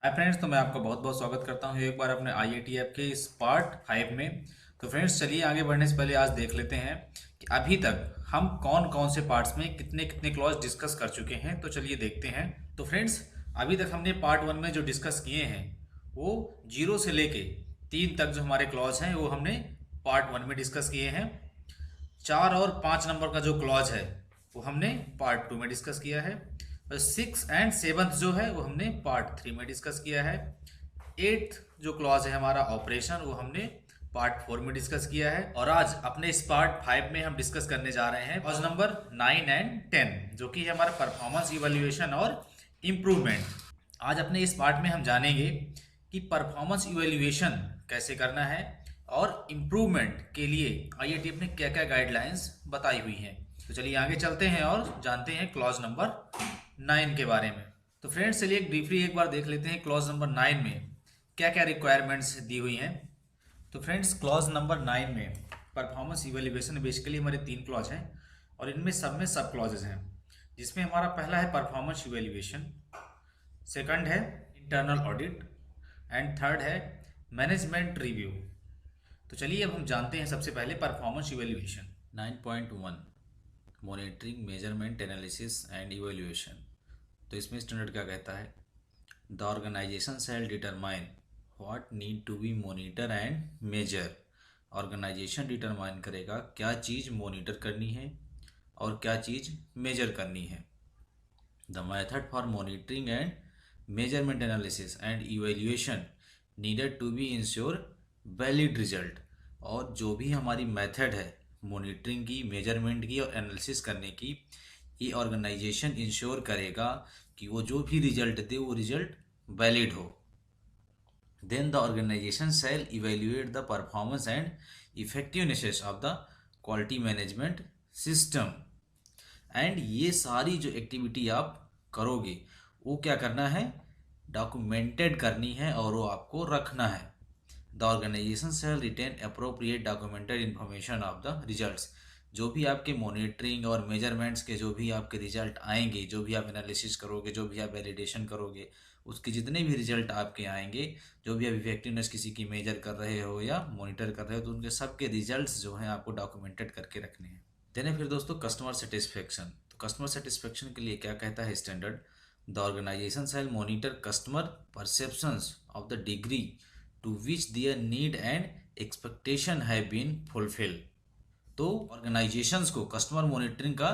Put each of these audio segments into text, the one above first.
Hi friends, तो मैं आपका बहुत बहुत स्वागत करता हूँ एक बार अपने आईआईटी ऐप के इस पार्ट 5 में। तो फ्रेंड्स, चलिए आगे बढ़ने से पहले आज देख लेते हैं कि अभी तक हम कौन कौन से पार्ट्स में कितने कितने क्लॉज डिस्कस कर चुके हैं। तो चलिए देखते हैं। तो फ्रेंड्स, अभी तक हमने पार्ट 1 में जो डिस्कस किए हैं वो 0 से लेके 3 तक जो हमारे क्लॉज हैं वो हमने पार्ट 1 में डिस्कस किए हैं। 4 और 5 नंबर का जो क्लॉज है वो हमने पार्ट 2 में डिस्कस किया है। और 6 एंड 7 जो है वो हमने पार्ट 3 में डिस्कस किया है। 8 जो क्लॉज है हमारा ऑपरेशन, वो हमने पार्ट 4 में डिस्कस किया है। और आज अपने इस पार्ट 5 में हम डिस्कस करने जा रहे हैं क्लॉज नंबर 9 एंड 10, जो कि है हमारा परफॉर्मेंस इवेल्युएशन और इम्प्रूवमेंट। आज अपने इस पार्ट में हम जानेंगे कि परफॉर्मेंस इवेल्युएशन कैसे करना है और इम्प्रूवमेंट के लिए आईआईटी ने क्या क्या गाइडलाइंस बताई हुई हैं। तो चलिए आगे चलते हैं और जानते हैं क्लॉज नंबर 9 के बारे में। तो फ्रेंड्स, चलिए ब्रीफली एक बार देख लेते हैं क्लॉज नंबर 9 में क्या क्या रिक्वायरमेंट्स दी हुई हैं। तो फ्रेंड्स, क्लॉज नंबर 9 में परफॉर्मेंस इवेल्युएशन बेसिकली हमारे 3 क्लॉज हैं और इनमें सब में सब क्लॉजेज हैं, जिसमें हमारा पहला है परफॉर्मेंस इवेल्युएशन, सेकंड है इंटरनल ऑडिट एंड थर्ड है मैनेजमेंट रिव्यू। तो चलिए अब हम जानते हैं सबसे पहले performance evaluation. 9.1 monitoring measurement analysis and evaluation. तो इसमें स्टैंडर्ड क्या कहता है? The organisation shall determine what need to be monitor and measure. Organisation डिटरमाइन करेगा क्या चीज़ मॉनिटर करनी है और क्या चीज़ मेजर करनी है। The method for monitoring and measurement analysis and evaluation needed to be ensure valid result। और जो भी हमारी मेथड है मॉनिटरिंग की, मेजरमेंट की और एनालिसिस करने की, ये ऑर्गेनाइजेशन इंश्योर करेगा कि वो जो भी रिजल्ट दे वो रिजल्ट वैलिड हो। Then the organisation shall evaluate the performance and effectiveness of the quality management system. And ये सारी जो एक्टिविटी आप करोगे वो क्या करना है? डॉक्यूमेंटेड करनी है और वो आपको रखना है। The organisation shall retain appropriate documented information of the results. जो भी आपके मॉनिटरिंग और मेजरमेंट्स के जो भी आपके रिजल्ट आएंगे, जो भी आप एनालिसिस करोगे, जो भी आप वैलिडेशन करोगे, उसके जितने भी रिजल्ट आपके आएंगे, जो भी आप इफेक्टिवनेस किसी की मेजर कर रहे हो या मॉनिटर कर रहे हो, तो उनके सबके रिजल्ट्स जो हैं आपको डॉक्यूमेंटेड करके रखने हैं। देन है फिर दोस्तों कस्टमर सेटिस्फेक्शन। तो कस्टमर सेटिस्फेक्शन के लिए क्या कहता है standard? The organisation shall monitor customer perceptions of the degree to which their need and expectation have been fulfil. तो ऑर्गेनाइजेशंस को कस्टमर मॉनिटरिंग का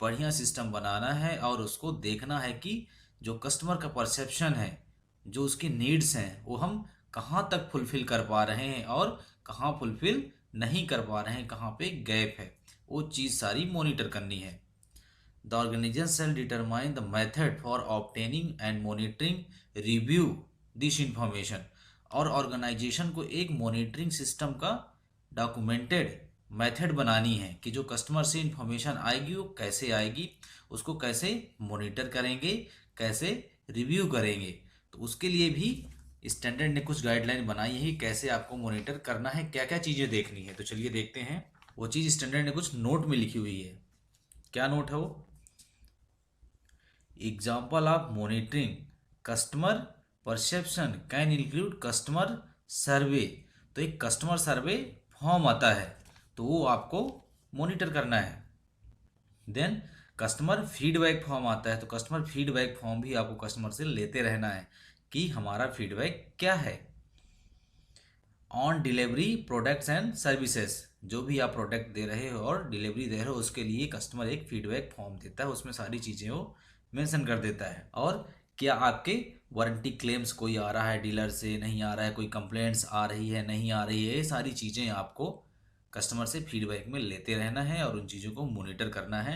बढ़िया सिस्टम बनाना है और उसको देखना है कि जो कस्टमर का परसेप्शन है, जो उसकी नीड्स हैं, वो हम कहाँ तक फुलफिल कर पा रहे हैं और कहाँ फुलफिल नहीं कर पा रहे हैं, कहाँ पे गैप है, वो चीज़ सारी मॉनिटर करनी है। The organisation shall determine the method for obtaining and monitoring review this information. और ऑर्गेनाइजेशन को एक मॉनिटरिंग सिस्टम का डॉक्यूमेंटेड मेथड बनानी है कि जो कस्टमर से इंफॉर्मेशन आएगी वो कैसे आएगी, उसको कैसे मॉनिटर करेंगे, कैसे रिव्यू करेंगे। तो उसके लिए भी स्टैंडर्ड ने कुछ गाइडलाइन बनाई है कि कैसे आपको मॉनिटर करना है, क्या क्या चीज़ें देखनी है। तो चलिए देखते हैं। वो चीज़ स्टैंडर्ड ने कुछ नोट में लिखी हुई है। क्या नोट है वो? Example of monitoring customer perception can include customer survey. तो एक कस्टमर सर्वे फॉर्म आता है, तो वो आपको मॉनिटर करना है। देन कस्टमर फीडबैक फॉर्म आता है, तो कस्टमर फीडबैक फॉर्म भी आपको कस्टमर से लेते रहना है कि हमारा फीडबैक क्या है। On delivery products and services, जो भी आप प्रोडक्ट दे रहे हो और डिलीवरी दे रहे हो उसके लिए कस्टमर एक फीडबैक फॉर्म देता है, उसमें सारी चीज़ें वो मेंशन कर देता है। और क्या आपके वारंटी क्लेम्स कोई आ रहा है डीलर से, नहीं आ रहा है, कोई कंप्लेंट्स आ रही है, नहीं आ रही है, ये सारी चीज़ें आपको कस्टमर से फीडबैक में लेते रहना है और उन चीज़ों को मॉनिटर करना है।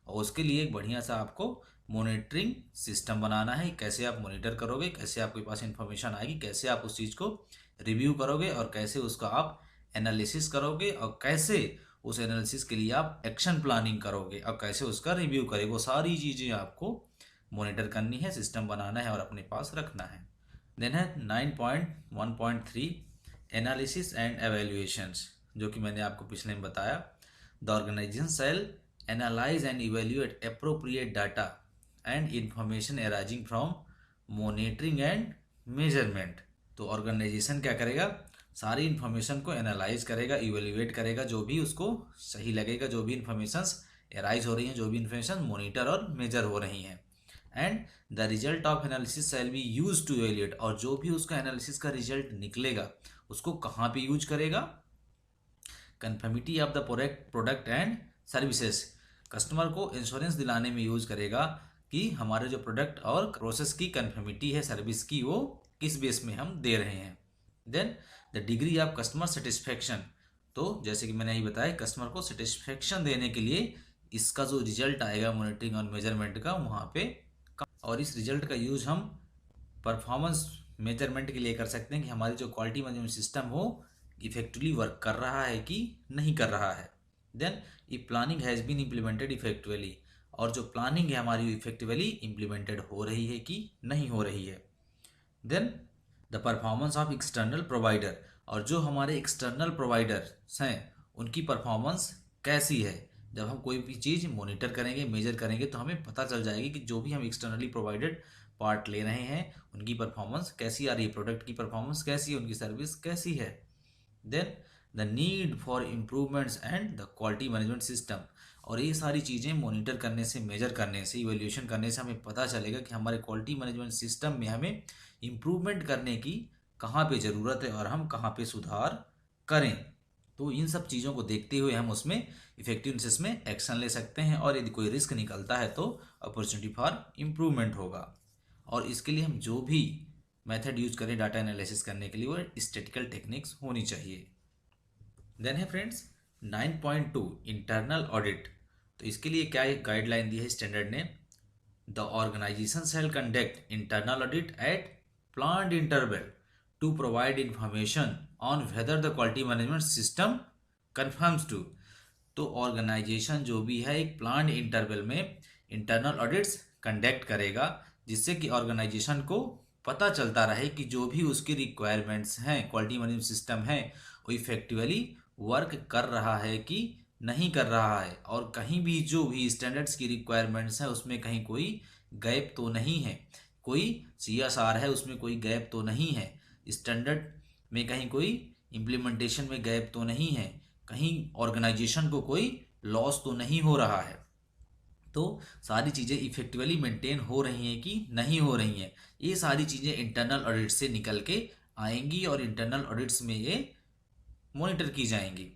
और उसके लिए एक बढ़िया सा आपको मॉनिटरिंग सिस्टम बनाना है। कैसे आप मॉनिटर करोगे, कैसे आपके पास इंफॉर्मेशन आएगी, कैसे आप उस चीज़ को रिव्यू करोगे और कैसे उसका आप एनालिसिस करोगे और कैसे उस एनालिसिस के लिए आप एक्शन प्लानिंग करोगे और कैसे उसका रिव्यू करोगे, वो सारी चीज़ें आपको मॉनिटर करनी है, सिस्टम बनाना है और अपने पास रखना है। देन है 9.1.3 एनालिसिस एंड एवेल्युएशंस, जो कि मैंने आपको पिछले में बताया। The organisation shall analyse and evaluate appropriate data and information arising from monitoring and measurement. तो ऑर्गेनाइजेशन क्या करेगा, सारी इन्फॉर्मेशन को एनालाइज करेगा, इवेल्युएट करेगा, जो भी उसको सही लगेगा, जो भी इन्फॉर्मेशंस एराइज हो रही हैं, जो भी इन्फॉर्मेशन मॉनिटर और मेजर हो रही हैं। And the result of analysis shall be use to evaluate, और जो भी उसका एनालिसिस का रिजल्ट निकलेगा उसको कहाँ पे यूज करेगा, conformity of the product and services, customer को इंश्योरेंस दिलाने में यूज करेगा कि हमारे जो प्रोडक्ट और प्रोसेस की कन्फर्मिटी है सर्विस की, वो किस बेस में हम दे रहे हैं। Then the degree of customer satisfaction, तो जैसे कि मैंने यही बताया, कस्टमर को सेटिस्फेक्शन देने के लिए इसका जो रिजल्ट आएगा मॉनिटरिंग और मेजरमेंट का वहाँ पे, और इस रिजल्ट का यूज हम परफॉर्मेंस मेजरमेंट के लिए कर सकते हैं कि हमारी जो क्वालिटी मैनेजमेंट सिस्टम हो इफेक्टिवली वर्क कर रहा है कि नहीं कर रहा है। Then E planning has been implemented effectively, और जो प्लानिंग है हमारी इफेक्टिवली इम्प्लीमेंटेड हो रही है कि नहीं हो रही है। Then the performance of external provider, और जो हमारे एक्सटर्नल प्रोवाइडर्स हैं उनकी परफॉर्मेंस कैसी है। जब हम कोई भी चीज़ मॉनिटर करेंगे, मेजर करेंगे, तो हमें पता चल जाएगी कि जो भी हम एक्सटर्नली प्रोवाइडेड पार्ट ले रहे हैं उनकी परफॉर्मेंस कैसी आ रही है, प्रोडक्ट की परफॉर्मेंस कैसी है, उनकी सर्विस कैसी है। Then the need for improvements and the quality management system, और ये सारी चीज़ें मॉनिटर करने से, मेजर करने से, इवैल्यूएशन करने से हमें पता चलेगा कि हमारे क्वालिटी मैनेजमेंट सिस्टम में हमें इम्प्रूवमेंट करने की कहाँ पे ज़रूरत है और हम कहाँ पे सुधार करें। तो इन सब चीज़ों को देखते हुए हम उसमें इफेक्टिवनेस में एक्शन ले सकते हैं, और यदि कोई रिस्क निकलता है तो अपॉर्चुनिटी फॉर इम्प्रूवमेंट होगा। और इसके लिए हम जो भी मेथड यूज करें डाटा एनालिसिस करने के लिए, वो स्टैटिस्टिकल टेक्निक्स होनी चाहिए। देन है फ्रेंड्स 9.2 इंटरनल ऑडिट। तो इसके लिए क्या एक गाइडलाइन दी है स्टैंडर्ड ने, the organisation shall conduct internal audit at planned interval to provide information on whether the quality management system conforms to. तो ऑर्गेनाइजेशन जो भी है एक प्लान्ड इंटरवल में इंटरनल ऑडिट्स कंडक्ट करेगा, जिससे कि ऑर्गेनाइजेशन को पता चलता रहे कि जो भी उसकी रिक्वायरमेंट्स हैं, क्वालिटी मैनेजमेंट सिस्टम है, वो इफेक्टिवली वर्क कर रहा है कि नहीं कर रहा है, और कहीं भी जो भी स्टैंडर्ड्स की रिक्वायरमेंट्स हैं उसमें कहीं कोई गैप तो नहीं है, कोई CSR है उसमें कोई गैप तो नहीं है, स्टैंडर्ड में कहीं कोई इम्प्लीमेंटेशन में गैप तो नहीं है, कहीं ऑर्गेनाइजेशन को कोई लॉस तो नहीं हो रहा है। तो सारी चीज़ें इफेक्टिवली मेंटेन हो रही हैं कि नहीं हो रही हैं, ये सारी चीज़ें इंटरनल ऑडिट से निकल के आएंगी और इंटरनल ऑडिट्स में ये मॉनिटर की जाएंगी।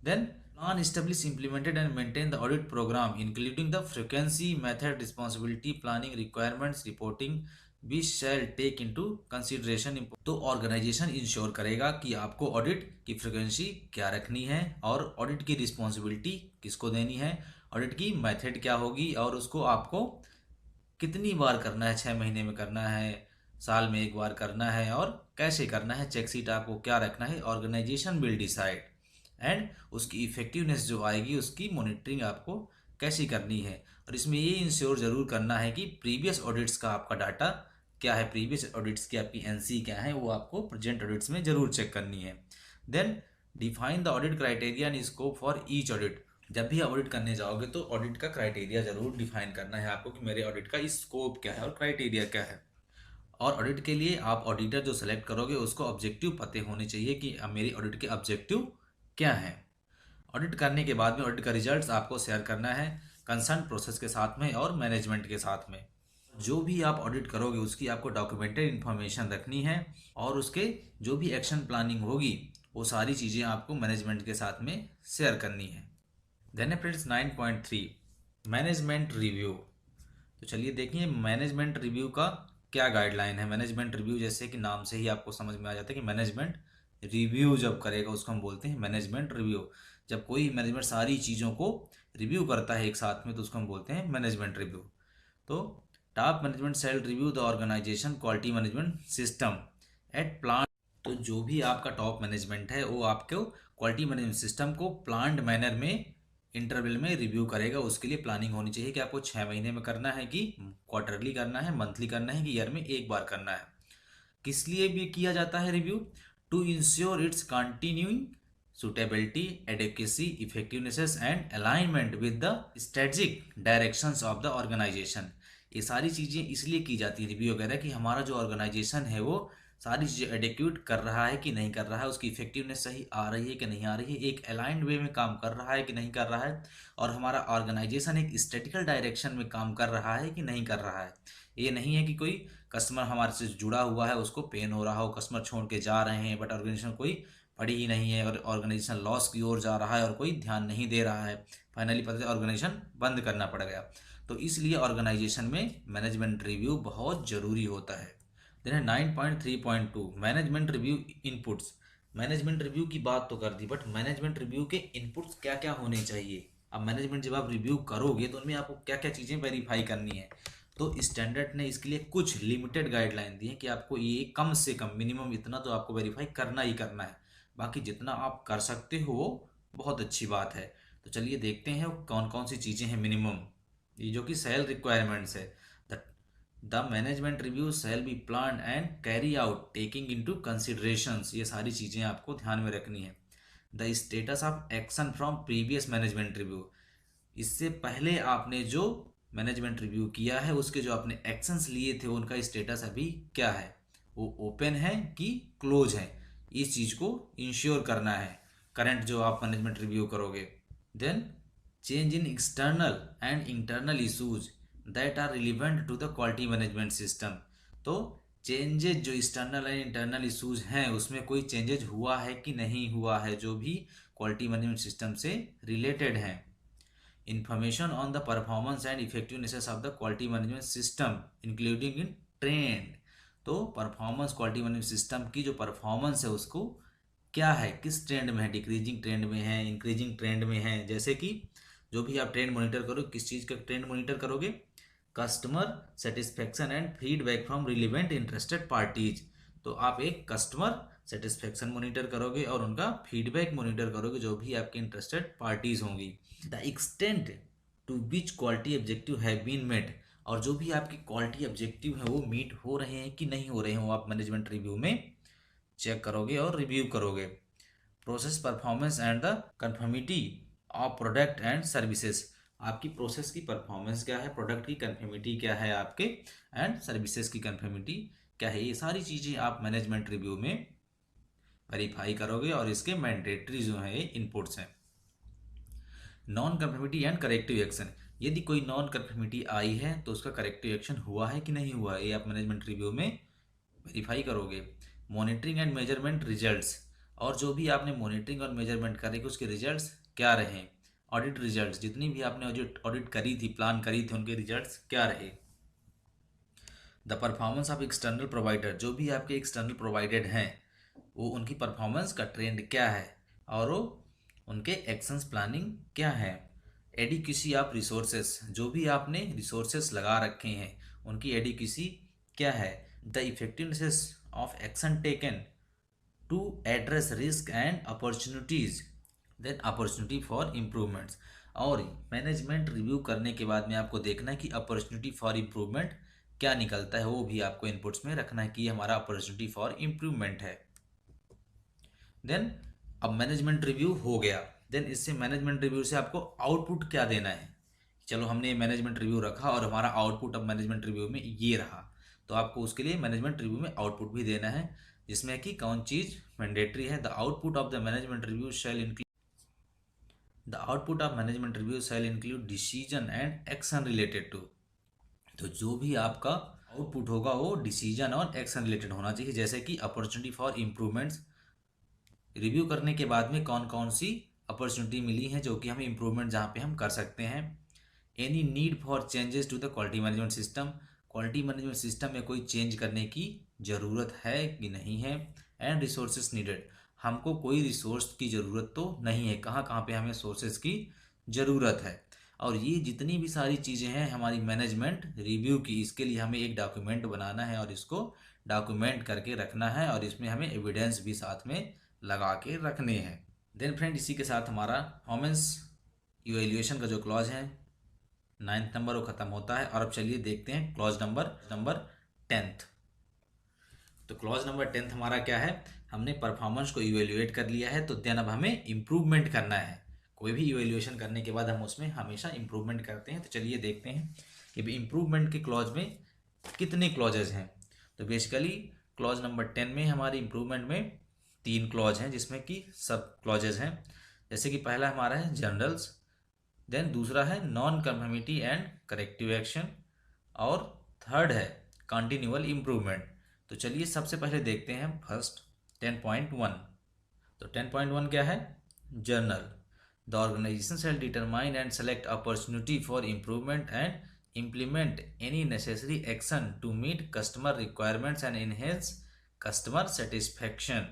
Then plan establish implemented and maintain the audit programme including the frequency, method, responsibility, planning, requirements, reporting be shall take into consideration. तो ऑर्गेनाइजेशन इंश्योर करेगा कि आपको ऑडिट की फ्रीक्वेंसी क्या रखनी है, और ऑडिट की रिस्पॉन्सिबिलिटी किसको देनी है, ऑडिट की मेथड क्या होगी, और उसको आपको कितनी बार करना है, 6 महीने में करना है, साल में एक बार करना है, और कैसे करना है, चेक शीट आपको क्या रखना है, ऑर्गेनाइजेशन विल डिसाइड। एंड उसकी इफेक्टिवनेस जो आएगी उसकी मॉनिटरिंग आपको कैसी करनी है। और इसमें ये इंश्योर जरूर करना है कि प्रीवियस ऑडिट्स का आपका डाटा क्या है, प्रीवियस ऑडिट्स की आपकी NC क्या है, वो आपको प्रेजेंट ऑडिट्स में जरूर चेक करनी है। Then define the audit criteria and scope for each audit. जब भी आप ऑडिट करने जाओगे तो ऑडिट का क्राइटेरिया जरूर डिफाइन करना है आपको कि मेरे ऑडिट का स्कोप क्या है और क्राइटेरिया क्या है। और ऑडिट के लिए आप ऑडिटर जो सेलेक्ट करोगे उसको ऑब्जेक्टिव पते होने चाहिए कि मेरी ऑडिट के ऑब्जेक्टिव क्या है। ऑडिट करने के बाद में ऑडिट का रिजल्ट्स आपको शेयर करना है कंसर्न प्रोसेस के साथ में और मैनेजमेंट के साथ में। जो भी आप ऑडिट करोगे उसकी आपको डॉक्यूमेंटेड इन्फॉर्मेशन रखनी है, और उसके जो भी एक्शन प्लानिंग होगी वो सारी चीज़ें आपको मैनेजमेंट के साथ में शेयर करनी है। Then friends 9.3 management review. तो चलिए देखिए मैनेजमेंट रिव्यू का क्या गाइडलाइन है। मैनेजमेंट रिव्यू जैसे कि नाम से ही आपको समझ में आ जाता है कि मैनेजमेंट रिव्यू जब करेगा उसको हम बोलते हैं मैनेजमेंट रिव्यू। जब कोई मैनेजमेंट सारी चीज़ों को रिव्यू करता है एक साथ में तो उसको हम बोलते हैं मैनेजमेंट रिव्यू। तो top management shall review the organisation quality management system at plan. तो जो भी आपका टॉप मैनेजमेंट है वो आपको क्वालिटी मैनेजमेंट सिस्टम को प्लान्ड मैनर में इंटरवल में रिव्यू करेगा। उसके लिए प्लानिंग होनी चाहिए कि आपको 6 महीने में करना है, कि क्वार्टरली करना है, मंथली करना है, कि ईयर में एक बार करना है। किस लिए भी किया जाता है review? To ensure its continuing suitability, adequacy, effectiveness and alignment with the strategic directions of the organization। ये सारी चीज़ें इसलिए की जाती है रिव्यू वगैरह कि हमारा जो ऑर्गेनाइजेशन है वो सारी चीज़ें एडिक्यूट कर रहा है कि नहीं कर रहा है, उसकी इफेक्टिवनेस सही आ रही है कि नहीं आ रही है, एक अलाइंड वे में काम कर रहा है कि नहीं कर रहा है, और हमारा ऑर्गेनाइजेशन एक स्टैटिकल डायरेक्शन में काम कर रहा है कि नहीं कर रहा है। ये नहीं है कि कोई कस्टमर हमारे से जुड़ा हुआ है उसको पेन हो रहा हो, कस्टमर छोड़ के जा रहे हैं बट ऑर्गेनाइजेशन कोई पड़ी ही नहीं है और ऑर्गेनाइजेशन लॉस की ओर जा रहा है और कोई ध्यान नहीं दे रहा है, फाइनली पता चला ऑर्गेनाइजेशन बंद करना पड़ गया। तो इसलिए ऑर्गेनाइजेशन में मैनेजमेंट रिव्यू बहुत ज़रूरी होता है। देन है 9.3.2 management review inputs. Management review की बात तो कर दी, बट मैनेजमेंट रिव्यू के इनपुट्स क्या क्या होने चाहिए। अब मैनेजमेंट जब आप रिव्यू करोगे तो उनमें आपको क्या क्या चीज़ें वेरीफाई करनी है। तो स्टैंडर्ड ने इसके लिए कुछ लिमिटेड गाइडलाइन दी है कि आपको ये कम से कम मिनिमम इतना तो आपको वेरीफाई करना ही करना है, बाकी जितना आप कर सकते हो वो बहुत अच्छी बात है। तो चलिए देखते हैं कौन कौन सी चीज़ें हैं मिनिमम, ये जो कि सेल रिक्वायरमेंट्स है। The management review shall be plan and carry out taking into considerations, ये सारी चीज़ें आपको ध्यान में रखनी है। The status of action from previous management review, इससे पहले आपने जो मैनेजमेंट रिव्यू किया है उसके जो आपने एक्शंस लिए थे उनका स्टेटस अभी क्या है, वो ओपन है कि क्लोज है, इस चीज़ को इंश्योर करना है करंट जो आप मैनेजमेंट रिव्यू करोगे। Then change in external and internal issues that are relevant to the quality management system, तो चेंजेज जो एक्सटर्नल एंड इंटरनल इशूज हैं उसमें कोई चेंजेज हुआ है कि नहीं हुआ है जो भी क्वालिटी मैनेजमेंट सिस्टम से रिलेटेड हैं। Information on the performance and effectiveness of the quality management system including in trend, तो परफॉर्मेंस क्वालिटी मैनेजमेंट सिस्टम की जो परफॉर्मेंस है उसको क्या है, किस ट्रेंड में है, डिक्रीजिंग ट्रेंड में है, इंक्रीजिंग ट्रेंड में है। जैसे कि जो भी आप ट्रेंड मॉनिटर करो, किस चीज़ का ट्रेंड मॉनिटर करोगे, customer satisfaction and feedback from relevant interested parties, तो आप एक कस्टमर सेटिस्फेक्शन मॉनिटर करोगे और उनका फीडबैक मॉनिटर करोगे जो भी आपकी इंटरेस्टेड पार्टीज होंगी। The extent to which quality objective have been met, और जो भी आपकी क्वालिटी ऑब्जेक्टिव है वो मीट हो रहे हैं कि नहीं हो रहे हैं वो आप मैनेजमेंट रिव्यू में चेक करोगे और रिव्यू करोगे। Process performance and the conformity of product and services, आपकी प्रोसेस की परफॉर्मेंस क्या है, प्रोडक्ट की कन्फर्मिटी क्या है आपके, एंड सर्विसेज की कन्फर्मिटी क्या है, ये सारी चीज़ें आप मैनेजमेंट रिव्यू में वेरीफाई करोगे और इसके मैंडेटरी जो है इनपुट्स हैं। Non conformity and corrective action, यदि कोई नॉन कन्फर्मिटी आई है तो उसका करेक्टिव एक्शन हुआ है कि नहीं हुआ है, ये आप मैनेजमेंट रिव्यू में वेरीफाई करोगे। मॉनिटरिंग एंड मेजरमेंट रिजल्ट्स, और जो भी आपने मॉनिटरिंग और मेजरमेंट करे उसके रिजल्ट्स क्या रहे, ऑडिट रिजल्ट्स जितनी भी आपने ऑडिट करी थी, प्लान करी थी, उनके रिजल्ट्स क्या रहे। The performance of external provider, जो भी आपके एक्सटर्नल प्रोवाइडेड हैं वो उनकी परफॉर्मेंस का ट्रेंड क्या है और वो उनके एक्शंस प्लानिंग क्या है। एडिक्वेसी ऑफ रिसोर्सेस, जो भी आपने रिसोर्सेस लगा रखे हैं उनकी एडिक्वेसी क्या है। The effectiveness of action taken to address risk and opportunities, then opportunity for improvements, और मैनेजमेंट रिव्यू करने के बाद में आपको देखना है कि अपॉर्चुनिटी फॉर इम्प्रूवमेंट क्या निकलता है, वो भी आपको इनपुट्स में रखना है कि हमारा अपॉर्चुनिटी फॉर इम्प्रूवमेंट है। देन अब मैनेजमेंट रिव्यू हो गया, देन इससे मैनेजमेंट रिव्यू से आपको आउटपुट क्या देना है। चलो हमने मैनेजमेंट रिव्यू रखा और हमारा आउटपुट अब मैनेजमेंट रिव्यू में ये रहा, तो आपको उसके लिए मैनेजमेंट रिव्यू में आउटपुट भी देना है, जिसमें कि कौन चीज़ मैंडेटरी है। The output of the management review shall include the output of management review shall include decision and action related to, तो जो भी आपका आउटपुट होगा वो डिसीजन और एक्शन रिलेटेड होना चाहिए। जैसे कि अपॉर्चुनिटी फॉर इम्प्रूवमेंट्स, रिव्यू करने के बाद में कौन कौन सी अपॉर्चुनिटी मिली है जो कि हमें इम्प्रूवमेंट जहाँ पे हम कर सकते हैं। Any need for changes to the quality management system, quality management system में कोई चेंज करने की ज़रूरत है कि नहीं है। एंड रिसोर्सेज नीडेड, हमको कोई रिसोर्स की ज़रूरत तो नहीं है, कहाँ कहाँ पे हमें सोर्सेज की ज़रूरत है। और ये जितनी भी सारी चीज़ें हैं हमारी मैनेजमेंट रिव्यू की, इसके लिए हमें एक डॉक्यूमेंट बनाना है और इसको डॉक्यूमेंट करके रखना है और इसमें हमें एविडेंस भी साथ में लगा के रखने हैं। देन फ्रेंड इसी के साथ हमारा परफॉर्मेंस इवैल्यूएशन का जो क्लॉज है 9th नंबर वो ख़त्म होता है। और अब चलिए देखते हैं क्लॉज नंबर 10th। तो क्लॉज नंबर 10th हमारा क्या है, हमने परफॉर्मेंस को इवेल्युएट कर लिया है, तो देन अब हमें इम्प्रूवमेंट करना है कोई भी इवेल्युएशन करने के बाद हम उसमें हमेशा इम्प्रूवमेंट करते हैं। तो चलिए देखते हैं कि भाई इम्प्रूवमेंट के क्लॉज में कितने क्लॉजेज हैं। तो बेसिकली क्लॉज नंबर 10 में हमारी इम्प्रूवमेंट में 3 क्लॉज हैं, जिसमें कि सब क्लॉजेज हैं। जैसे कि पहला हमारा है जनरल्स, देन दूसरा है non conformity and corrective action, और थर्ड है कंटिन्यूअल इम्प्रूवमेंट। तो चलिए सबसे पहले देखते हैं फर्स्ट 10.1। तो 10.1 क्या है? General. The organisation shall determine and select opportunity for improvement and implement any necessary action to meet customer requirements and enhance customer satisfaction।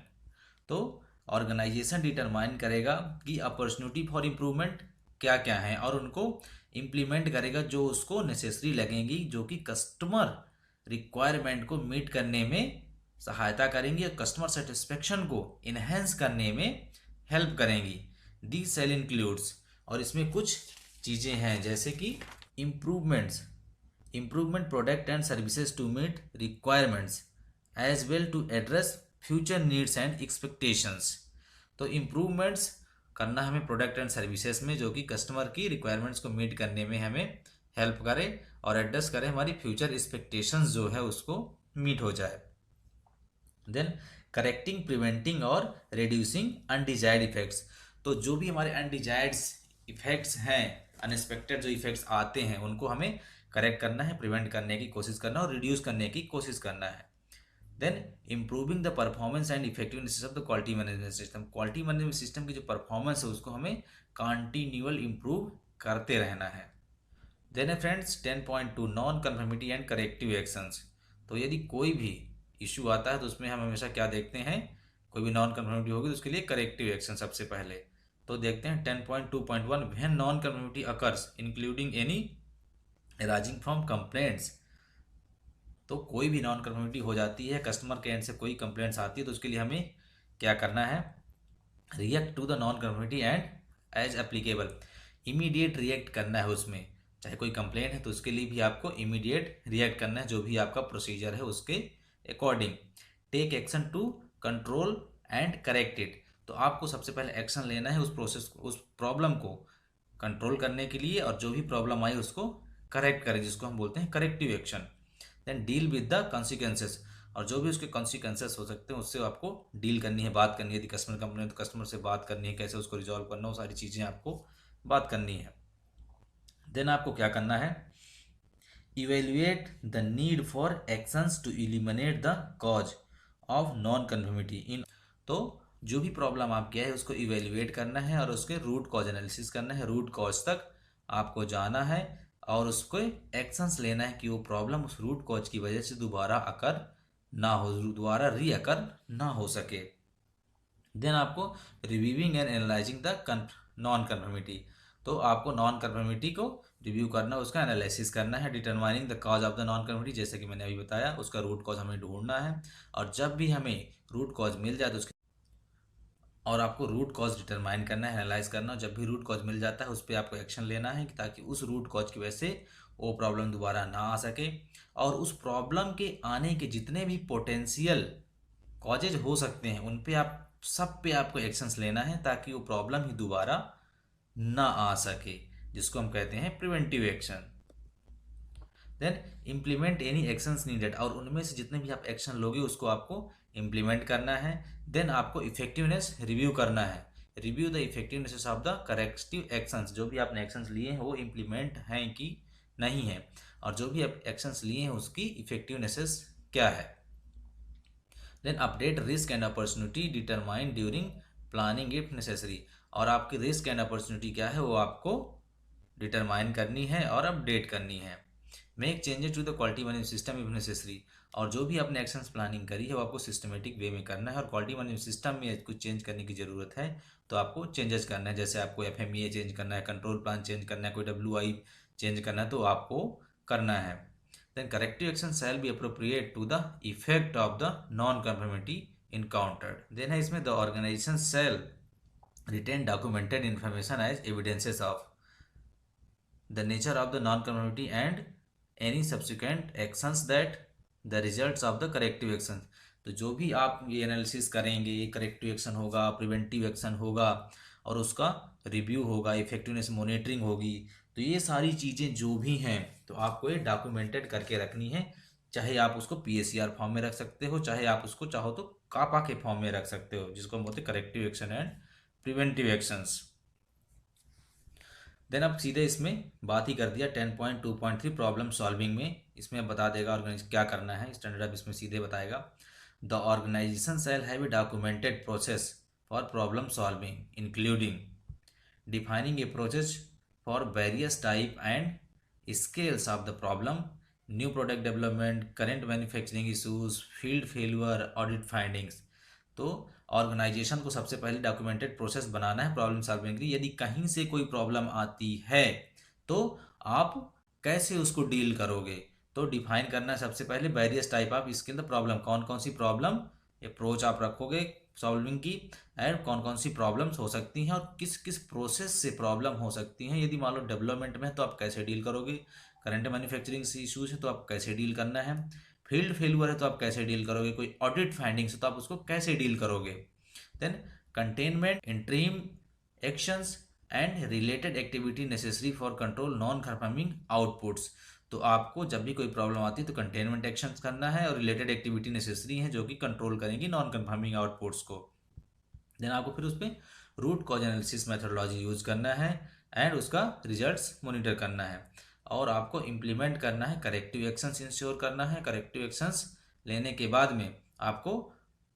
तो ऑर्गेनाइजेशन डिटरमाइन करेगा कि अपॉर्चुनिटी फॉर इम्प्रूवमेंट क्या क्या है, और उनको इम्प्लीमेंट करेगा जो उसको नेसेसरी लगेंगी, जो कि कस्टमर रिक्वायरमेंट को मीट करने में सहायता करेंगी और कस्टमर सेटिस्फेक्शन को इन्हेंस करने में हेल्प करेंगी। दी सेल इंक्लूड्स, और इसमें कुछ चीज़ें हैं जैसे कि improvement product and services to meet requirements as well to address future needs and expectations। तो इम्प्रूवमेंट्स करना हमें प्रोडक्ट एंड सर्विसेज में, जो कि कस्टमर की रिक्वायरमेंट्स को मीट करने में हमें हेल्प करे और एड्रेस करे हमारी फ्यूचर एक्सपेक्टेशंस जो है उसको मीट हो जाए। देन करेक्टिंग, प्रिवेंटिंग और रिड्यूसिंग अनडिजायर्ड इफेक्ट्स। तो जो भी हमारे अनडिजायर्ड इफेक्ट्स हैं, अनएक्सपेक्टेड जो इफेक्ट्स आते हैं, उनको हमें करेक्ट करना है, प्रिवेंट करने की कोशिश करना और रिड्यूस करने की कोशिश करना है। Then improving the performance and effectiveness of the quality management system. Quality management system की जो परफॉर्मेंस है उसको हमें कंटिन्यूअल इम्प्रूव करते रहना है। देन है friends 10.2 non conformity and corrective actions. तो यदि कोई भी इशू आता है तो उसमें हम हमेशा क्या देखते हैं, कोई भी नॉन कन्फर्मिटी होगी तो उसके लिए करेक्टिव एक्शन सबसे पहले। तो देखते हैं 10.2.1 when non conformity occurs including any arising from complaints. तो कोई भी नॉन कन्फर्मिटी हो जाती है, कस्टमर के एंड से कोई कंप्लेंट्स आती है, तो उसके लिए हमें क्या करना है, react to the non conformity and as applicable. Immediate react करना है उसमें, चाहे कोई कंप्लेंट है तो उसके लिए भी आपको इमीडिएट रिएक्ट करना है, जो भी आपका प्रोसीजर है उसके according. Take action to control and correct it. तो आपको सबसे पहले एक्शन लेना है उस प्रोसेस को, उस प्रॉब्लम को कंट्रोल करने के लिए, और जो भी प्रॉब्लम आई उसको करेक्ट करें, जिसको हम बोलते हैं corrective action. Then deal with the consequences, और जो भी उसके कॉन्सिक्वेंसेस हो सकते हैं उससे आपको डील करनी है, बात करनी है। यदि कस्टमर कंप्लेन है तो कस्टमर से बात करनी है, कैसे उसको रिजॉल्व करना, वो सारी चीज़ें आपको बात करनी है। देन आपको क्या करना है, evaluate the need for actions to eliminate the cause of non conformity in. तो जो भी प्रॉब्लम आपकी है उसको इवेल्युएट करना है और उसके रूट कॉज एनालिसिस करना है, रूट कॉज तक आपको जाना है और उसको एक्शंस लेना है कि वो प्रॉब्लम उस रूट कॉज की वजह से दोबारा अकर ना हो, दोबारा रीअकर ना हो सके। देन आपको reviewing and analysing the non conformity. तो आपको नॉन कन्फर्मिटी को रिव्यू करना, उसका एनालिसिस करना है। Determining the cause of the non conformity, जैसे कि मैंने अभी बताया, उसका रूट कॉज हमें ढूंढना है, और जब भी हमें रूट कॉज मिल जाए तो उसके, और आपको रूट कॉज डिटरमाइन करना है, एनालाइज करना, और जब भी रूट कॉज मिल जाता है उस पर आपको एक्शन लेना है ताकि उस रूट कॉज की वजह से वो प्रॉब्लम दोबारा ना आ सके, और उस प्रॉब्लम के आने के जितने भी पोटेंशियल कॉजेज हो सकते हैं उन पे आप सब पे आपको एक्शंस लेना है ताकि वो प्रॉब्लम ही दोबारा ना आ सके, जिसको हम कहते हैं preventive action. Then implement any actions needed, और उनमें से जितने भी आप एक्शन लोगे उसको आपको इम्प्लीमेंट करना है। देन आपको इफेक्टिवनेस रिव्यू करना है, review the effectiveness of the corrective actions. जो भी आपने एक्शंस लिए हैं वो इम्प्लीमेंट हैं कि नहीं है, और जो भी आप एक्शंस लिए हैं उसकी इफेक्टिवनेस क्या है। Then update risk and opportunity determine during planning if necessary, और आपकी रिस्क एंड अपॉर्चुनिटी क्या है वो आपको डिटरमाइन करनी है और अपडेट करनी है। Make changes to the quality management system if necessary, और जो भी आपने एक्शंस प्लानिंग करी है वो आपको सिस्टमेटिक वे में करना है, और क्वालिटी मैनेजमेंट सिस्टम में कुछ चेंज करने की ज़रूरत है तो आपको चेंजेस करना है। जैसे आपको FMEA चेंज करना है, कंट्रोल प्लान चेंज करना है, कोई WI चेंज करना है तो आपको करना है। Then corrective action shall be appropriate to the effect of the non conformity encountered. Then है इसमें the organisation shall retain documented information as evidences of the nature of the non-conformity and any subsequent actions that the results of the corrective actions। तो जो भी आप ये analysis करेंगे, ये corrective action होगा, प्रिवेंटिव एक्शन होगा, और उसका रिव्यू होगा, इफेक्टिवनेस मॉनिटरिंग होगी। तो ये सारी चीज़ें जो भी हैं तो आपको ये डॉक्यूमेंटेड करके रखनी है। चाहे आप उसको पीएसीआर फॉर्म में रख सकते हो, चाहे आप उसको चाहो तो कापा के फॉर्म में रख सकते हो, जिसको हम बोलते हैं corrective action and preventive actions. Then अब सीधे इसमें बात ही कर दिया 10.2.3 प्रॉब्लम सॉल्विंग में। इसमें अब बता देगा ऑर्गेनाइज क्या करना है, स्टैंडर्ड अब इसमें सीधे बताएगा। The organisation shall have a documented process for problem solving including defining approaches for various type and scales of the problem, new product development, current manufacturing issues, field failure, audit findings। तो organisation को सबसे पहले documented process बनाना है problem solving के लिए। यदि कहीं से कोई प्रॉब्लम आती है तो आप कैसे उसको डील करोगे, तो डिफाइन करना है सबसे पहले various type of skill the problem, कौन कौन सी प्रॉब्लम अप्रोच आप रखोगे सॉल्विंग की, एंड कौन कौन सी प्रॉब्लम्स हो सकती हैं और किस किस प्रोसेस से प्रॉब्लम हो सकती हैं। यदि मान लो डेवलपमेंट में है तो आप कैसे डील करोगे, करंट मैन्युफैक्चरिंग से इशूज है तो आप कैसे डील करना है, फील्ड फेल्यूर है तो आप कैसे डील करोगे, कोई ऑडिट फाइंडिंग्स है तो आप उसको कैसे डील करोगे। Then containment interim actions and related activity necessary for control non conforming outputs. तो आपको जब भी कोई प्रॉब्लम आती है तो कंटेनमेंट एक्शंस करना है और रिलेटेड एक्टिविटी नेसेसरी है जो कि कंट्रोल करेंगी नॉन कंफर्मिंग आउटपुट्स को। देन आपको फिर उस पर root cause analysis methodology use करना है एंड उसका रिजल्ट्स मॉनिटर करना है, और आपको इम्प्लीमेंट करना है करेक्टिव एक्शंस इंश्योर करना है। करेक्टिव एक्शंस लेने के बाद में आपको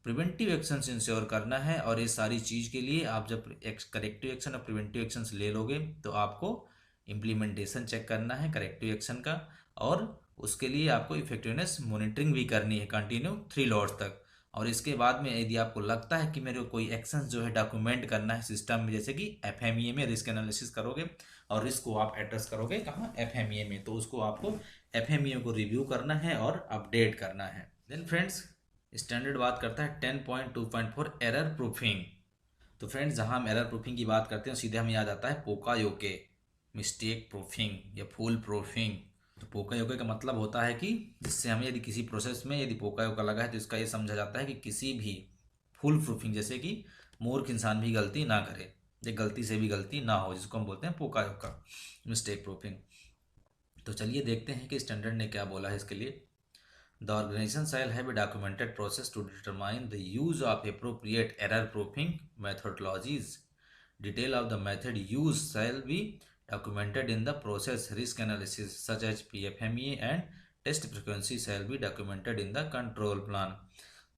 प्रिवेंटिव एक्शंस इंश्योर करना है, और ये सारी चीज़ के लिए आप जब करेक्टिव एक्शन और प्रिवेंटिव एक्शंस ले लोगे तो आपको इम्प्लीमेंटेशन चेक करना है करेक्टिव एक्शन का, और उसके लिए आपको इफेक्टिवनेस मॉनिटरिंग भी करनी है कंटिन्यू 3 लॉट्स तक। और इसके बाद में यदि आपको लगता है कि मेरे को कोई एक्शंस जो है डॉक्यूमेंट करना है सिस्टम में, जैसे कि एफएमईए में रिस्क एनालिसिस करोगे और रिस्क को आप एड्रेस करोगे कहाँ, एफएमईए में, तो उसको आपको एफएमईए को रिव्यू करना है और अपडेट करना है। देन फ्रेंड्स स्टैंडर्ड बात करता है 10.2.4 एरर प्रूफिंग। तो फ्रेंड्स जहाँ हम एरर प्रूफिंग की बात करते हैं सीधे हमें याद आता है पोकायोके मिस्टेक प्रूफिंग या फुल प्रूफिंग। तो पोकायोके का मतलब होता है कि जिससे हमें यदि किसी प्रोसेस में यदि पोकायोका लगा है तो इसका ये समझा जाता है कि किसी भी फुल प्रूफिंग, जैसे कि मूर्ख इंसान भी गलती ना करे या गलती से भी गलती ना हो, जिसको हम बोलते हैं पोकायोका मिस्टेक प्रूफिंग। तो चलिए देखते हैं कि स्टैंडर्ड ने क्या बोला है इसके लिए। The organization shall have a documented process to determine the use of appropriate error-proofing methodologies. Detail of the method used shall be documented in the process risk analysis such as PFMEA, and test frequency shall be documented in the control plan।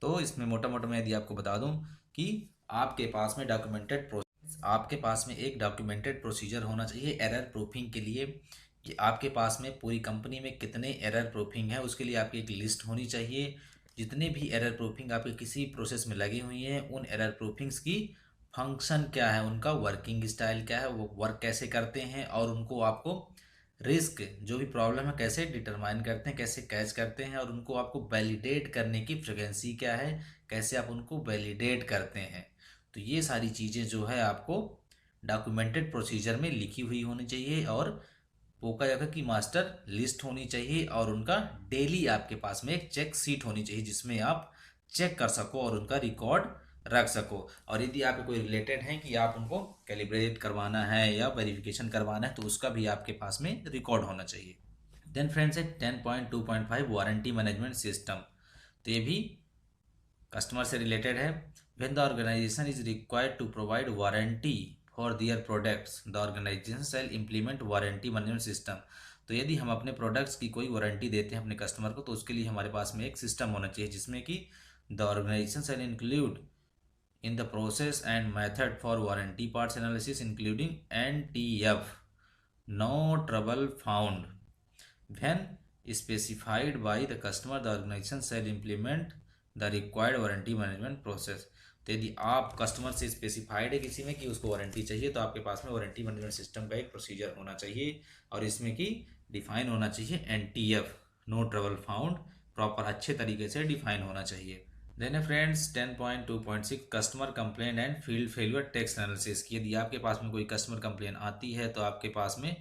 तो इसमें मोटा मोटा मैं यदि आपको बता दूं कि आपके पास में आपके पास में एक डॉक्यूमेंटेड प्रोसीजर होना चाहिए एरर प्रूफिंग के लिए, कि आपके पास में पूरी कंपनी में कितने एरर प्रूफिंग है उसके लिए आपकी एक लिस्ट होनी चाहिए। जितने भी एरर प्रूफिंग आपके किसी प्रोसेस में लगी हुई हैं उन एरर प्रूफिंग्स की फंक्शन क्या है, उनका वर्किंग स्टाइल क्या है, वो वर्क कैसे करते हैं, और उनको आपको रिस्क जो भी प्रॉब्लम है कैसे डिटरमाइन करते हैं, कैसे कैच करते हैं, और उनको आपको वैलिडेट करने की फ्रिक्वेंसी क्या है, कैसे आप उनको वैलिडेट करते हैं। तो ये सारी चीज़ें जो है आपको डॉक्यूमेंटेड प्रोसीजर में लिखी हुई होनी चाहिए, और पोकायोका की मास्टर लिस्ट होनी चाहिए, और उनका डेली आपके पास में एक चेक सीट होनी चाहिए जिसमें आप चेक कर सको और उनका रिकॉर्ड रख सको। और यदि आप कोई रिलेटेड हैं कि आप उनको कैलिब्रेट करवाना है या वेरिफिकेशन करवाना है तो उसका भी आपके पास में रिकॉर्ड होना चाहिए। देन फ्रेंड्स है 10.2.5 वारंटी मैनेजमेंट सिस्टम। तो ये भी कस्टमर से रिलेटेड है। When the organization is required to provide warranty for their products the organisation shall implement warranty management system. तो यदि हम अपने प्रोडक्ट्स की कोई वारंटी देते हैं अपने कस्टमर को तो उसके लिए हमारे पास में एक सिस्टम होना चाहिए जिसमें कि the organisation shall include in the process and method for warranty parts analysis including NTF, no trouble found, when specified by the customer the organization shall implement the required warranty management process। तो यदि आप customer से specified है किसी में कि उसको warranty चाहिए तो आपके पास में वारंटी मैनेजमेंट सिस्टम का एक प्रोसीजर होना चाहिए, और इसमें कि डिफाइन होना चाहिए NTF, no trouble found, proper अच्छे तरीके से डिफाइन होना चाहिए। Then friends 10.2.6 customer complaint and field failure test analysis की। यदि आपके पास में कोई कस्टमर कंप्लेंट आती है तो आपके पास में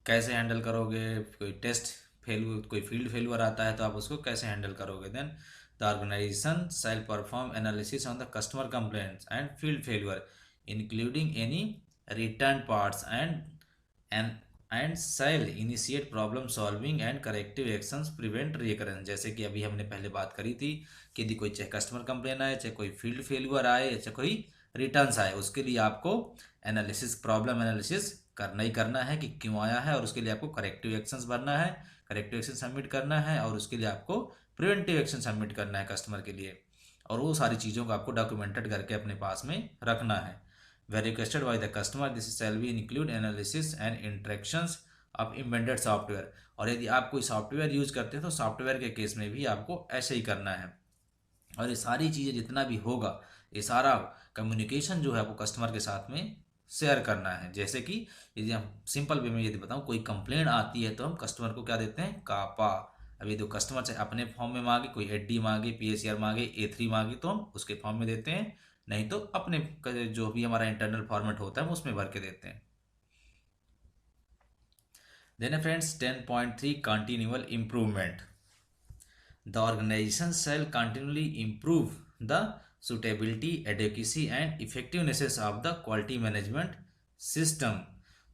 कैसे हैंडल करोगे, कोई टेस्ट फेल्यूर कोई फील्ड फेल्यूर आता है तो आप उसको कैसे हैंडल करोगे। Then the organisation shall perform analysis on the customer complaints and field failure. Including any return parts and and shall initiate problem solving and corrective actions prevent recurrence. जैसे कि अभी हमने पहले बात करी थी कि यदि कोई चाहे कस्टमर कंप्लेन आए, चाहे कोई फील्ड फेलियर आए, चाहे कोई रिटर्न्स आए, उसके लिए आपको एनालिसिस, प्रॉब्लम एनालिसिस करना ही करना है कि क्यों आया है, और उसके लिए आपको करेक्टिव एक्शंस भरना है, करेक्टिव एक्शन सबमिट करना है, और उसके लिए आपको प्रिवेंटिव एक्शन सबमिट करना है कस्टमर के लिए। और वो सारी चीज़ों को आपको डॉक्यूमेंटेड करके अपने पास में रखना है। were requested by the customer, this shall be include analysis and interactions of embedded software। और यदि आप कोई सॉफ्टवेयर यूज करते हैं तो सॉफ्टवेयर के केस में भी आपको ऐसे ही करना है। और ये सारी चीज़ें जितना भी होगा, ये सारा कम्युनिकेशन जो है आपको कस्टमर के साथ में शेयर करना है। जैसे कि यदि हम सिंपल वे में यदि बताऊँ, कोई कंप्लेंट आती है तो हम कस्टमर को क्या देते हैं, कापा। अभी तो कस्टमर चाहे अपने फॉर्म में मांगे, कोई एडी मांगे, पीएसीआर मांगे, ए3 मांगे, तो हम उसके फॉर्म में देते हैं, नहीं तो अपने जो भी हमारा इंटरनल फॉर्मेट होता है उसमें भर के देते हैं। Then friends 10.3 continual improvement. The organization shall continually improve the suitability, adequacy and effectiveness of the quality management system।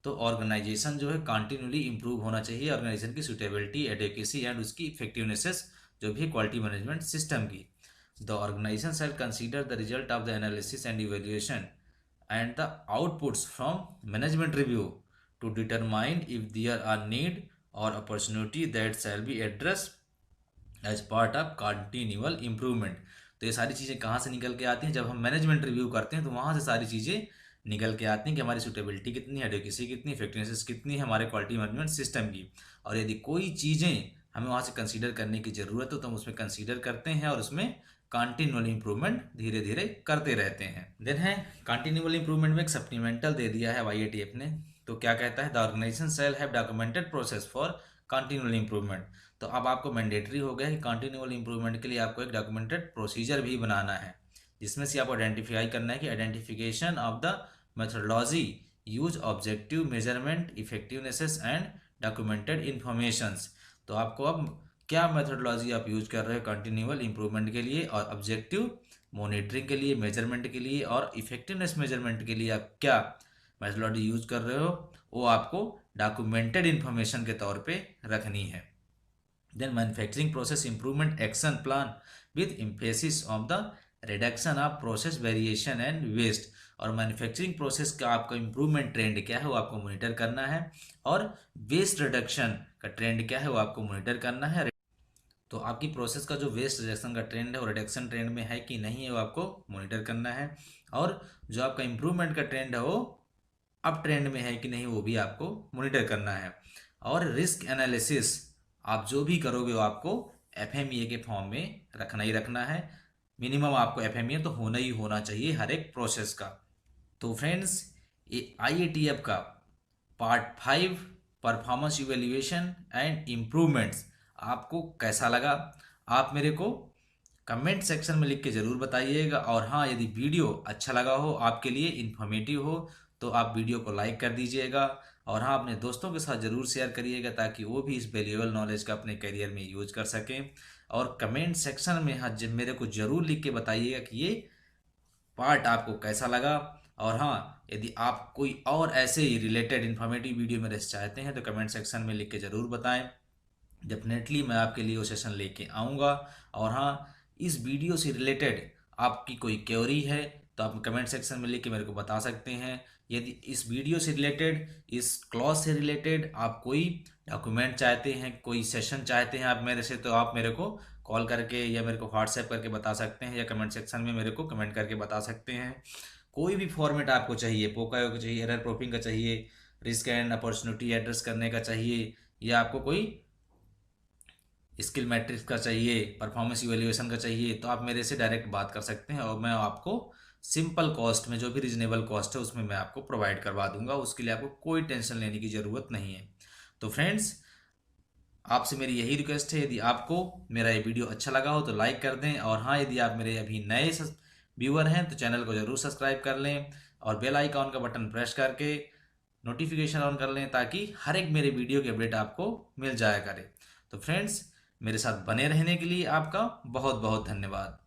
तो ऑर्गेनाइजेशन जो है कंटिन्यूली इम्प्रूव होना चाहिए, ऑर्गेनाइजेशन की सुटेबिलिटी, एडेक्वेसी एंड उसकी इफेक्टिवनेस जो भी है क्वालिटी मैनेजमेंट सिस्टम की। The organisation shall consider the result of the analysis and evaluation and the outputs from management review to determine if there are need और opportunity that shall be address as part of continual improvement. तो ये सारी चीज़ें कहाँ से निकल के आती हैं, जब हम मैनेजमेंट रिव्यू करते हैं तो वहाँ से सारी चीज़ें निकल के आती हैं कि हमारी सुटेबिलिटी कितनी है, एडोकेसी कितनी, इफेक्टिवनेस कितनी है हमारे क्वालिटी मैनेजमेंट सिस्टम की। और यदि कोई चीज़ें हमें वहाँ से कंसीडर करने की ज़रूरत हो तो हम उसमें कंसीडर करते हैं और उसमें कंटिन्यूअल इम्प्रूवमेंट धीरे धीरे करते रहते हैं। देन है कंटिन्यूअल इम्प्रूवमेंट में एक सप्लीमेंटल दे दिया है IATF ने। तो क्या कहता है, the organisation shall have documented process for continual improvement. तो अब आपको मैंडेटरी हो गया कि कंटिन्यूअल इम्प्रूवमेंट के लिए आपको एक डॉक्यूमेंटेड प्रोसीजर भी बनाना है, जिसमें से आपको आइडेंटिफाई करना है कि identification of the methodology, use objective measurement, effectivenesses and documented informations. तो आपको अब क्या मेथोडोलॉजी आप यूज कर रहे हो कंटिन्यूअल इम्प्रूवमेंट के लिए, और ऑब्जेक्टिव मॉनिटरिंग के लिए, मेजरमेंट के लिए, और इफेक्टिवनेस मेजरमेंट के लिए आप क्या मेथोडोलॉजी यूज कर रहे हो, वो आपको डॉक्यूमेंटेड इन्फॉर्मेशन के तौर पे रखनी है। Then manufacturing process improvement action plan with emphasis of the reduction of process variation and waste. और मैन्युफैक्चरिंग प्रोसेस का आपका इंप्रूवमेंट ट्रेंड क्या है वो आपको मॉनिटर करना है, और वेस्ट रिडक्शन का ट्रेंड क्या है वो आपको मॉनिटर करना है। तो आपकी प्रोसेस का जो वेस्ट रिडक्शन का ट्रेंड है वो रिडक्शन ट्रेंड में है कि नहीं है वो आपको मॉनिटर करना है, और जो आपका इंप्रूवमेंट का ट्रेंड है वो अप ट्रेंड में है कि नहीं वो भी आपको मॉनिटर करना है। और रिस्क एनालिसिस आप जो भी करोगे वो आपको FMEA के फॉर्म में रखना ही रखना है। मिनिमम आपको FMEA तो होना ही होना चाहिए हर एक प्रोसेस का। तो फ्रेंड्स ये IATF का part 5 performance evaluation and improvements आपको कैसा लगा, आप मेरे को कमेंट सेक्शन में लिख के ज़रूर बताइएगा। और हाँ, यदि वीडियो अच्छा लगा हो, आपके लिए इन्फॉर्मेटिव हो, तो आप वीडियो को लाइक कर दीजिएगा। और हाँ, अपने दोस्तों के साथ ज़रूर शेयर करिएगा ताकि वो भी इस वैल्यूएबल नॉलेज का अपने करियर में यूज कर सकें। और कमेंट सेक्शन में हाँ जब मेरे को ज़रूर लिख के बताइएगा कि ये पार्ट आपको कैसा लगा। और हाँ, यदि आप कोई और ऐसे ही रिलेटेड इन्फॉर्मेटिव वीडियो मेरे से चाहते हैं तो कमेंट सेक्शन में लिख के ज़रूर बताएं। डेफिनेटली मैं आपके लिए वो सेशन लेके आऊँगा। और हाँ, इस वीडियो से रिलेटेड आपकी कोई क्वेरी है तो आप कमेंट सेक्शन में लिख के मेरे को बता सकते हैं। यदि इस वीडियो से रिलेटेड, इस क्लास से रिलेटेड आप कोई डॉक्यूमेंट चाहते हैं, कोई सेशन चाहते हैं आप मेरे से, तो आप मेरे को कॉल करके या मेरे को व्हाट्सएप करके बता सकते हैं, या कमेंट सेक्शन में मेरे को कमेंट करके बता सकते हैं। कोई भी फॉर्मेट आपको चाहिए, पोकायो का चाहिए, एरर प्रूफिंग का चाहिए, रिस्क एंड अपॉर्चुनिटी एड्रेस करने का चाहिए, या आपको कोई स्किल मैट्रिक्स का चाहिए, परफॉर्मेंस इवेल्युएशन का चाहिए, तो आप मेरे से डायरेक्ट बात कर सकते हैं और मैं आपको सिंपल कॉस्ट में, जो भी रीजनेबल कॉस्ट है उसमें मैं आपको प्रोवाइड करवा दूंगा। उसके लिए आपको कोई टेंशन लेने की ज़रूरत नहीं है। तो फ्रेंड्स, आपसे मेरी यही रिक्वेस्ट है, यदि आपको मेरा ये वीडियो अच्छा लगा हो तो लाइक कर दें। और हाँ, यदि आप मेरे अभी नए व्यूअर हैं तो चैनल को ज़रूर सब्सक्राइब कर लें और बेल आइकॉन का बटन प्रेस करके नोटिफिकेशन ऑन कर लें ताकि हर एक मेरे वीडियो की अपडेट आपको मिल जाया करे। तो फ्रेंड्स, मेरे साथ बने रहने के लिए आपका बहुत बहुत धन्यवाद।